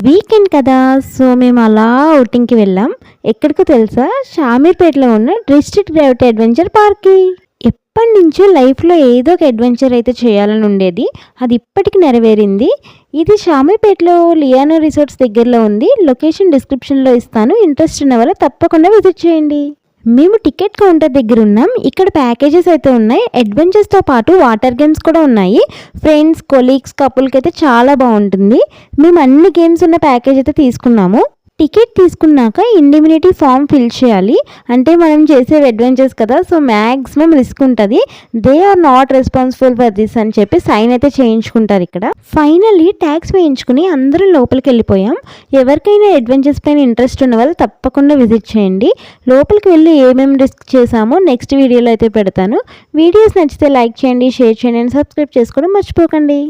Weekend కదా, so మేము అలా ఔటింగ్కి వెళ్ళాం. ఎక్కడికో తెలుసా? షామీర్పేటలో ఉన్న డిస్ట్రిక్ట్ గ్రావిటీ అడ్వెంచర్ పార్క్కి. ఎప్పటి నుంచో లైఫ్లో ఏదో ఒక అడ్వెంచర్ అయితే చేయాలని ఉండేది, అది ఇప్పటికి నెరవేరింది. ఇది షామీర్పేటలో లియానో రిసార్ట్స్ దగ్గరలో ఉంది. లొకేషన్ డిస్క్రిప్షన్లో ఇస్తాను, ఇంట్రెస్ట్ ఉన్న వాళ్ళు తప్పకుండా విజిట్ చేయండి. మేము టికెట్ కౌంటర్ దగ్గర ఉన్నాం. ఇక్కడ ప్యాకేజెస్ అయితే ఉన్నాయి. అడ్వెంచర్స్తో పాటు వాటర్ గేమ్స్ కూడా ఉన్నాయి. ఫ్రెండ్స్, కొలీగ్స్, కపుల్కి అయితే చాలా బాగుంటుంది. మేము అన్ని గేమ్స్ ఉన్న ప్యాకేజ్ అయితే తీసుకున్నాము. టికెట్ తీసుకున్నాక ఇండిమ్యూనిటీ ఫామ్ ఫిల్ చేయాలి. అంటే మనం చేసే అడ్వెంచర్స్ కదా, సో మ్యాక్సిమం రిస్క్ ఉంటుంది. They are not responsible for this అని చెప్పి సైన్ అయితే చేయించుకుంటారు ఇక్కడ. ఫైనల్లీ ట్యాక్స్ వేయించుకుని అందరూ లోపలికి వెళ్ళిపోయాం. ఎవరికైనా అడ్వెంచర్స్ పైన ఇంట్రెస్ట్ ఉన్న వాళ్ళు తప్పకుండా విజిట్ చేయండి. లోపలికి వెళ్ళి ఏమేమి రిస్క్ చేసామో నెక్స్ట్ వీడియోలో అయితే పెడతాను. వీడియోస్ నచ్చితే లైక్ చేయండి, షేర్ చేయండి అండ్ సబ్స్క్రైబ్ చేసుకోవడం మర్చిపోకండి.